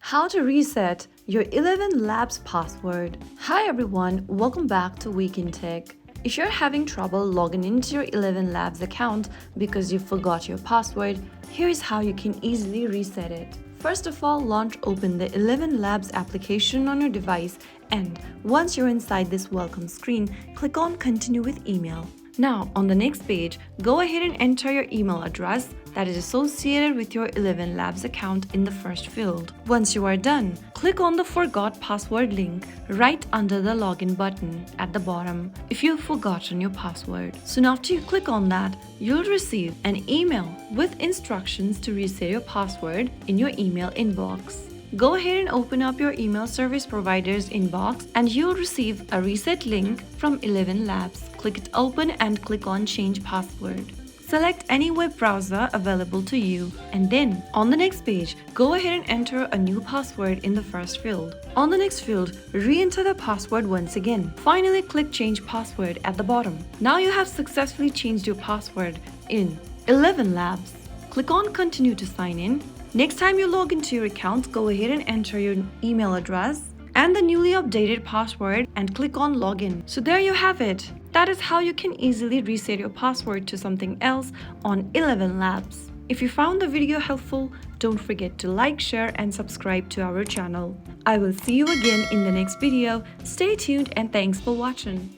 How to reset your ElevenLabs password. Hi everyone, welcome back to Wake&Tech. If you're having trouble logging into your ElevenLabs account because you forgot your password, here's how you can easily reset it. First of all, open the ElevenLabs application on your device, and once you're inside this welcome screen, click on Continue with Email. Now, on the next page, go ahead and enter your email address that is associated with your ElevenLabs account in the first field. Once you are done, click on the Forgot Password link right under the login button at the bottom if you've forgotten your password. Soon after you click on that, you'll receive an email with instructions to reset your password in your email inbox. Go ahead and open up your email service provider's inbox and you'll receive a reset link from ElevenLabs. Click it open and click on Change Password. Select any web browser available to you, and then on the next page, go ahead and enter a new password in the first field. On the next field, re-enter the password once again. Finally, click Change Password at the bottom. Now you have successfully changed your password in ElevenLabs. Click on Continue to sign in. Next time you log into your account, go ahead and enter your email address and the newly updated password and click on Login. So there you have it. That is how you can easily reset your password to something else on ElevenLabs. If you found the video helpful, don't forget to like, share and subscribe to our channel. I will see you again in the next video. Stay tuned and thanks for watching.